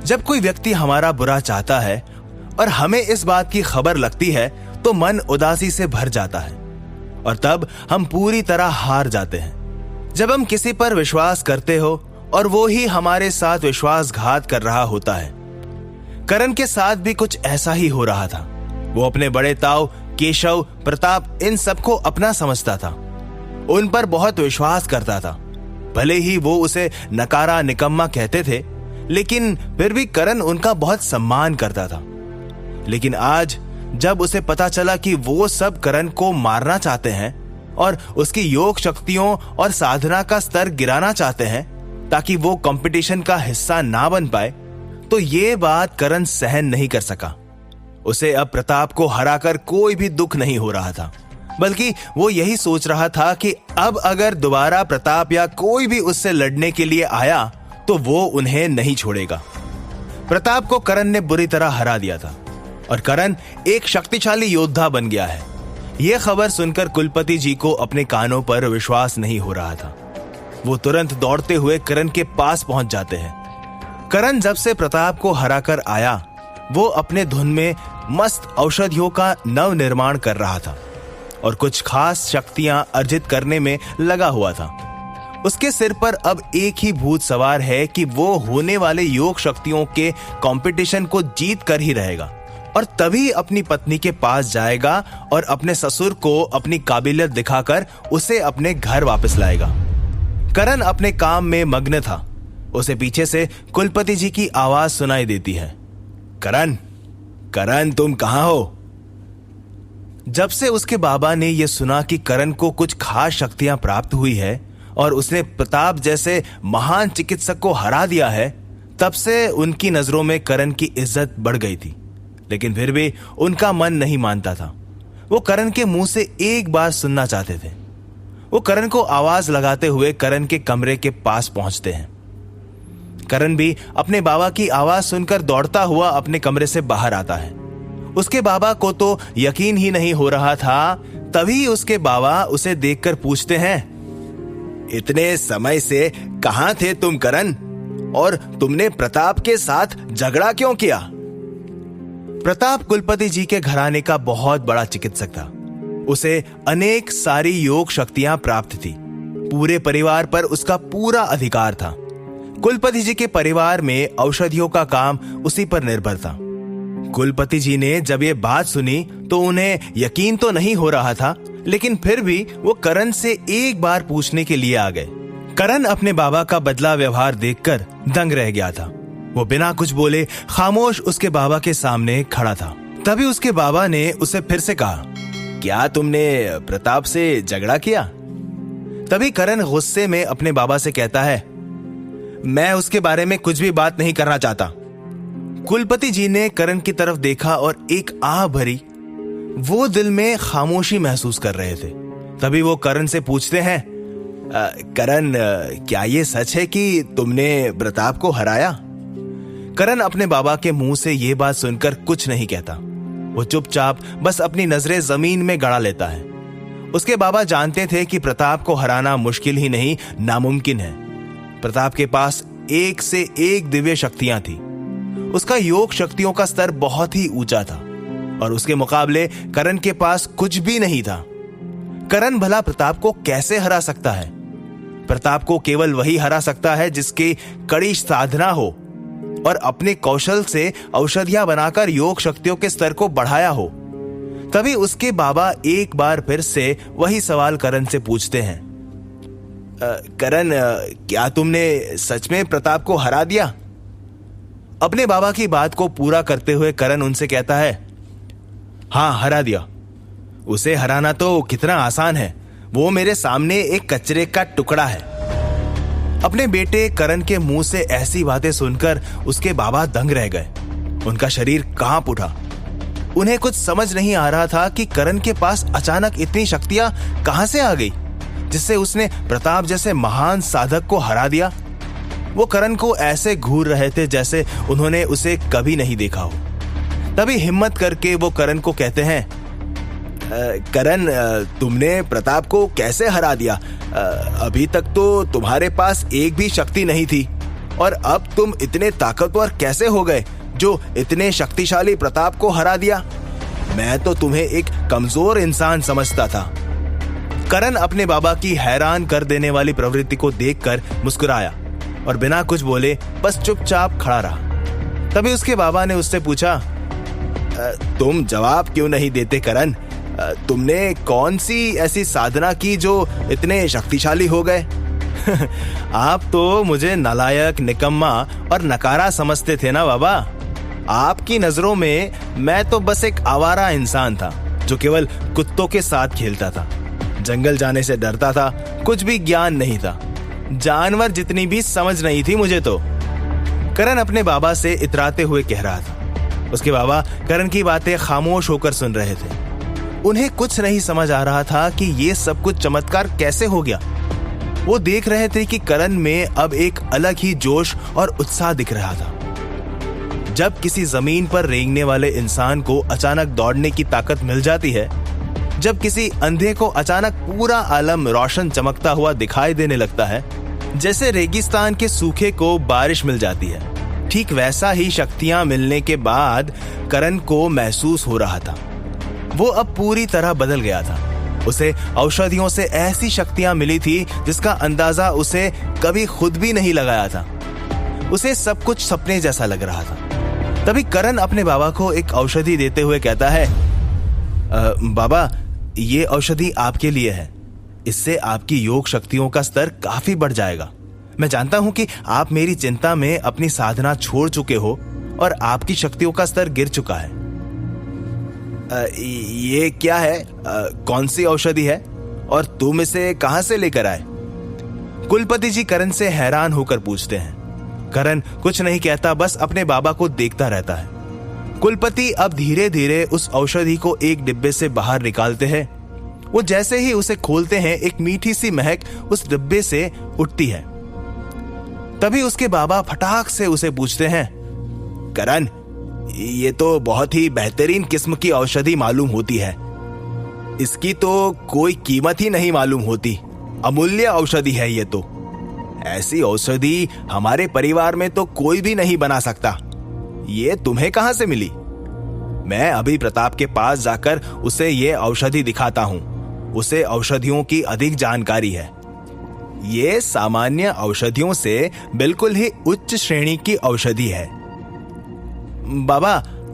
जब कोई व्यक्ति हमारा बुरा चाहता है और हमें इस बात की खबर लगती है तो मन उदासी से भर जाता है और तब हम पूरी तरह हार जाते हैं। जब हम किसी पर विश्वास करते हो और वो ही हमारे साथ विश्वासघात कर रहा होता है। करण के साथ भी कुछ ऐसा ही हो रहा था। वो अपने बड़े ताऊ केशव, प्रताप इन सबको अपना समझता था, उन पर बहुत विश्वास करता था। भले ही वो उसे नकारा निकम्मा कहते थे, लेकिन फिर भी करण उनका बहुत सम्मान करता था। लेकिन आज जब उसे पता चला कि वो सब करण को मारना चाहते हैं और उसकी योग शक्तियों और साधना का स्तर गिराना चाहते हैं ताकि वो कंपटीशन का हिस्सा ना बन पाए, तो ये बात करण सहन नहीं कर सका। उसे अब प्रताप को हराकर कोई भी दुख नहीं हो रहा था, बल्कि वो यही सोच रहा था कि अब अगर दोबारा प्रताप या कोई भी उससे लड़ने के लिए आया तो वो उन्हें नहीं छोड़ेगा। प्रताप को करण ने बुरी तरह हरा दिया था और करण एक शक्तिशाली योद्धा बन गया है। यह खबर सुनकर कुलपति जी को अपने कानों पर विश्वास नहीं हो रहा था। वो तुरंत दौड़ते हुए करण के पास पहुंच जाते हैं। करण जब से प्रताप को हराकर आया, वो अपने धुन में मस्त औषधियों का नव निर्माण कर रहा था और कुछ खास शक्तियां अर्जित करने में लगा हुआ था। उसके सिर पर अब एक ही भूत सवार है कि वो होने वाले योग शक्तियों के कंपटीशन को जीत कर ही रहेगा और तभी अपनी पत्नी के पास जाएगा और अपने ससुर को अपनी काबिलियत दिखाकर उसे अपने घर वापस लाएगा। करण अपने काम में मग्न था। उसे पीछे से कुलपति जी की आवाज सुनाई देती है, करण, करण तुम कहां हो? जब से उसके बाबा ने यह सुना कि करण को कुछ खास शक्तियां प्राप्त हुई है और उसने प्रताप जैसे महान चिकित्सक को हरा दिया है, तब से उनकी नजरों में करण की इज्जत बढ़ गई थी। लेकिन फिर भी उनका मन नहीं मानता था। वो करण के मुंह से एक बार सुनना चाहते थे। वो करण को आवाज लगाते हुए करण के कमरे के पास पहुंचते हैं। करण भी अपने बाबा की आवाज सुनकर दौड़ता हुआ अपने कमरे से बाहर आता है। उसके बाबा को तो यकीन ही नहीं हो रहा था। तभी उसके बाबा उसे देखकर पूछते हैं, इतने समय से कहां थे तुम करण, और तुमने प्रताप के साथ झगड़ा क्यों किया? प्रताप कुलपति जी के घराने का बहुत बड़ा चिकित्सक था। उसे अनेक सारी योग शक्तियां प्राप्त थी। पूरे परिवार पर उसका पूरा अधिकार था। कुलपति जी के परिवार में औषधियों का काम उसी पर निर्भर था। कुलपति जी ने जब ये बात सुनी तो उन्हें यकीन तो नहीं हो रहा था, लेकिन फिर भी वो करण से एक बार पूछने के लिए आ गए। करण अपने बाबा का बदला व्यवहार देखकर दंग रह गया था। वो बिना कुछ बोले खामोश उसके बाबा के सामने खड़ा था। तभी उसके बाबा ने उसे फिर से कहा, क्या तुमने प्रताप से झगड़ा किया? तभी करण गुस्से में अपने बाबा से कहता है, मैं उसके बारे में कुछ भी बात नहीं करना चाहता। कुलपति जी ने करण की तरफ देखा और एक आह भरी, वो दिल में खामोशी महसूस कर रहे थे। तभी वो करण से पूछते हैं, करण, क्या ये सच है कि तुमने प्रताप को हराया? करण अपने बाबा के मुंह से ये बात सुनकर कुछ नहीं कहता। वो चुपचाप बस अपनी नजरें जमीन में गड़ा लेता है। उसके बाबा जानते थे कि प्रताप को हराना मुश्किल ही नहीं, नामुमकिन है। प्रताप के पास एक से एक दिव्य शक्तियां थी। उसका योग शक्तियों का स्तर बहुत ही ऊंचा था और उसके मुकाबले करण के पास कुछ भी नहीं था। करण भला प्रताप को कैसे हरा सकता है? प्रताप को केवल वही हरा सकता है जिसकी कड़ी साधना हो और अपने कौशल से औषधियां बनाकर योग शक्तियों के स्तर को बढ़ाया हो। तभी उसके बाबा एक बार फिर से वही सवाल करण से पूछते हैं, करण, क्या तुमने सच में प्रताप को हरा दिया? अपने बाबा की बात को पूरा करते हुए करण उनसे कहता है, हाँ, हरा दिया। उसे हराना तो कितना आसान है, वो मेरे सामने एक कचरे का टुकड़ा है। अपने बेटे करण के मुंह से ऐसी बातें सुनकर उसके बाबा दंग रह गए। उनका शरीर कांप उठा। उन्हें कुछ समझ नहीं आ रहा था कि करण के पास अचानक इतनी शक्तियां कहां से आ गई, जिससे उसने प्रताप जैसे महान साधक को हरा दिया। वो करण को ऐसे घूर रहे थे जैसे उन्होंने उसे कभी नहीं देखा हो। तभी हिम्मत करके वो करण को कहते हैं, करण, तुमने प्रताप को कैसे हरा दिया? अभी तक तो तुम्हारे पास एक भी शक्ति नहीं थी। और अब तुम इतने ताकतवर कैसे हो गए जो इतने शक्तिशाली प्रताप को हरा दिया? मैं तो तुम्हें एक कमजोर इंसान समझता था। करण अपने बाबा की हैरान कर देने वाली प्रवृत्ति को देखकर मुस्कुराया और बिना कुछ बोले बस चुपचाप खड़ा रहा। तभी उसके बाबा ने उससे पूछा, तुम जवाब क्यों नहीं देते करण? तुमने कौन सी ऐसी साधना की जो इतने शक्तिशाली हो गए? आप तो मुझे नालायक, निकम्मा और नकारा समझते थे ना बाबा। आपकी नजरों में मैं तो बस एक आवारा इंसान था जो केवल कुत्तों के साथ खेलता था, जंगल जाने से डरता था, कुछ भी ज्ञान नहीं था, जानवर जितनी भी समझ नहीं थी मुझे तो। करण अपने बाबा से इतराते हुए कह रहा था। उसके बाबा करण की बातें खामोश होकर सुन रहे थे। उन्हें कुछ नहीं समझ आ रहा था कि ये सब कुछ चमत्कार कैसे हो गया। वो देख रहे थे कि करण में अब एक अलग ही जोश और उत्साह दिख रहा था। जब किसी जमीन पर रेंगने वाले इंसान को अचानक दौड़ने की ताकत मिल जाती है, जब किसी अंधे को अचानक पूरा आलम रोशन चमकता हुआ दिखाई देने लगता है, जैसे रेगिस्तान के सूखे को बारिश मिल जाती है, ठीक वैसा ही शक्तियां मिलने के बाद करण को महसूस हो रहा था। वो अब पूरी तरह बदल गया था। उसे औषधियों से ऐसी शक्तियां मिली थी जिसका अंदाजा उसे कभी खुद भी नहीं लगाया था। उसे सब कुछ सपने जैसा लग रहा था। तभी करण अपने बाबा को एक औषधि देते हुए कहता है, बाबा, ये औषधि आपके लिए है। इससे आपकी योग शक्तियों का स्तर काफी बढ़ जाएगा। मैं जानता हूं कि आप मेरी चिंता में अपनी साधना छोड़ चुके हो और आपकी शक्तियों का स्तर गिर चुका है। ये क्या है? कौन सी औषधि है और तुम इसे कहां से लेकर आए? कुलपति जी करण से हैरान होकर पूछते हैं। करण कुछ नहीं कहता, बस अपने बाबा को देखता रहता है। कुलपति अब धीरे धीरे उस औषधि को एक डिब्बे से बाहर निकालते हैं। वो जैसे ही उसे खोलते हैं, एक मीठी सी महक उस डिब्बे से उठती है। तभी उसके बाबा फटाक से उसे पूछते हैं, करण, ये तो बहुत ही बेहतरीन किस्म की औषधि मालूम होती है। इसकी तो कोई कीमत ही नहीं मालूम होती। अमूल्य औषधि है ये तो। ऐसी औषधि हमारे परिवार में तो कोई भी नहीं बना सकता। ये तुम्हें कहां से मिली? मैं अभी प्रताप के पास जाकर उसे ये औषधि दिखाता हूं। उसे औषधियों की अधिक जानकारी है। ये सामान्य औषधियों से बिल्कुल ही उच्च श्रेणी की औषधि है। बाबा,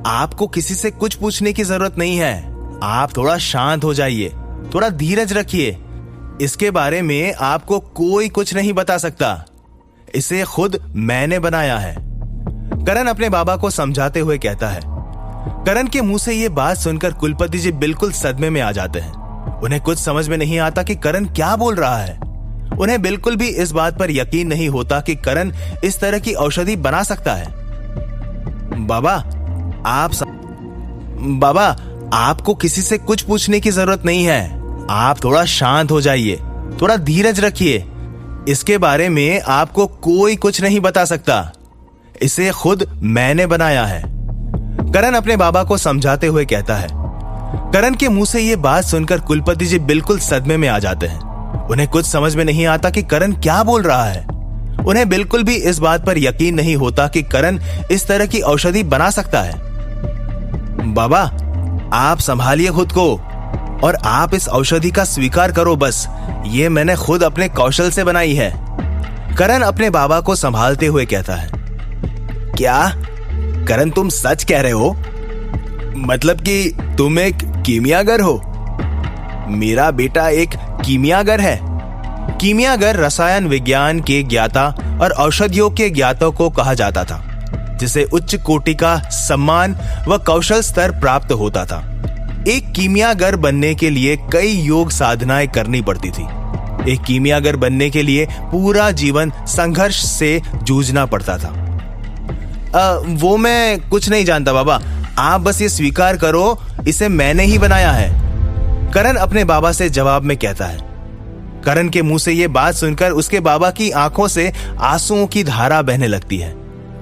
आपको किसी से कुछ पूछने की जरूरत नहीं है। आप थोड़ा शांत हो जाइए, थोड़ा धीरज रखिए। इसके बारे में आपको कोई कुछ नहीं बता सकता। इसे खुद मैंने बनाया है। करण अपने बाबा को समझाते हुए कहता है। करण के मुंह से ये बात सुनकर कुलपति जी बिल्कुल सदमे में आ जाते हैं। उन्हें कुछ समझ में नहीं आता कि करण क्या बोल रहा है। उन्हें बिल्कुल भी इस बात पर यकीन नहीं होता कि करण इस तरह की औषधि बना सकता है। बाबा, आपको किसी से कुछ पूछने की जरूरत नहीं है। आप थोड़ा शांत हो जाइए, थोड़ा धीरज रखिए। इसके बारे में आपको कोई कुछ नहीं बता सकता। इसे खुद मैंने बनाया है। करण अपने बाबा को समझाते हुए कहता है। करण के मुंह से ये बात सुनकर कुलपति जी बिल्कुल सदमे में आ जाते हैं। उन्हें कुछ समझ में नहीं आता कि करण क्या बोल रहा है। उन्हें बिल्कुल भी इस बात पर यकीन नहीं होता कि करण इस तरह की औषधि बना सकता है। बाबा, आप संभालिए खुद को और आप इस औषधि का स्वीकार करो। बस ये मैंने खुद अपने कौशल से बनाई है। करण अपने बाबा को संभालते हुए कहता है। क्या करण, तुम सच कह रहे हो? मतलब कि तुम एक कीमियागर हो? मेरा बेटा एक कीमियागर है। कीमियागर रसायन विज्ञान के ज्ञाता और औषधियों के ज्ञाता को कहा जाता था, जिसे उच्च कोटि का सम्मान व कौशल स्तर प्राप्त होता था। एक कीमियागर बनने के लिए कई योग साधनाएं करनी पड़ती थी। एक कीमियागर बनने के लिए पूरा जीवन संघर्ष से जूझना पड़ता था। वो मैं कुछ नहीं जानता बाबा, आप बस ये स्वीकार करो, इसे मैंने ही बनाया है। करण अपने बाबा से जवाब में कहता है। करण के मुंह से ये बात सुनकर उसके बाबा की आंखों से आंसुओं की धारा बहने लगती है।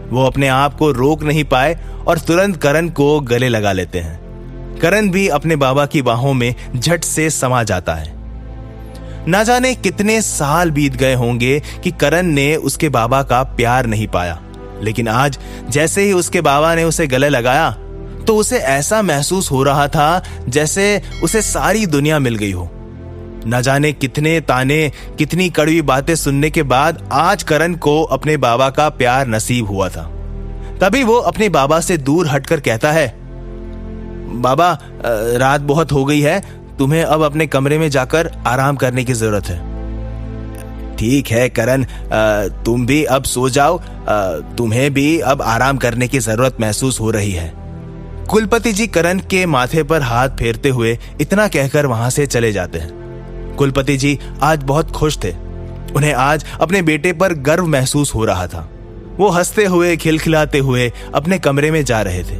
वो अपने आप को रोक नहीं पाए और तुरंत करण को गले लगा लेते हैं। करण भी अपने बाबा की बाहों में झट से समा जाता है। ना जाने कितने साल बीत गए होंगे कि करण ने उसके बाबा का प्यार नहीं पाया, लेकिन आज जैसे ही उसके बाबा ने उसे गले लगाया तो उसे ऐसा महसूस हो रहा था जैसे उसे सारी दुनिया मिल गई हो। न जाने कितने ताने, कितनी कड़वी बातें सुनने के बाद आज करण को अपने बाबा का प्यार नसीब हुआ था। तभी वो अपने बाबा से दूर हटकर कहता है, बाबा रात बहुत हो गई है, तुम्हें अब अपने कमरे में जाकर आराम करने की जरूरत है। ठीक है करण, तुम भी अब सो जाओ, तुम्हें भी अब आराम करने की जरूरत महसूस हो रही है। कुलपति जी करण के माथे पर हाथ फेरते हुए इतना कहकर वहां से चले जाते हैं। कुलपति जी आज बहुत खुश थे। उन्हें आज अपने बेटे पर गर्व महसूस हो रहा था। वो हंसते हुए खिलखिलाते हुए अपने कमरे में जा रहे थे।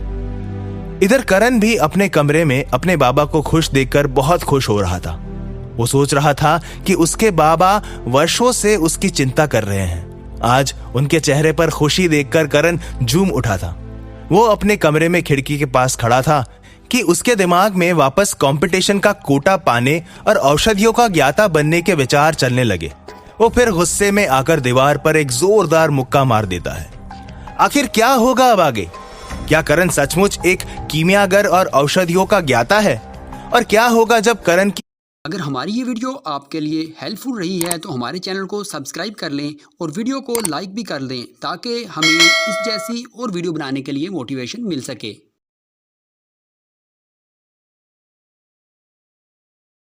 इधर करण भी अपने कमरे में अपने बाबा को खुश देखकर बहुत खुश हो रहा था। वो सोच रहा था कि उसके बाबा वर्षों से उसकी चिंता कर रहे हैं। आज उनके चेहरे पर खुशी देखकर करण झूम उठा था। वो अपने कमरे में खिड़की के पास खड़ा था कि उसके दिमाग में वापस कंपटीशन का कोटा पाने और औषधियों का ज्ञाता बनने के विचार चलने लगे। वो फिर गुस्से में आकर दीवार पर एक जोरदार मुक्का मार देता है। आखिर क्या होगा अब आगे? क्या करण सचमुच एक कीमियागर और औषधियों का ज्ञाता है? और क्या होगा जब करण की अगर हमारी ये वीडियो आपके लिए हेल्पफुल रही है तो हमारे चैनल को सब्सक्राइब कर लें और वीडियो को लाइक भी कर दें ताकि हमें इस जैसी और वीडियो बनाने के लिए मोटिवेशन मिल सके।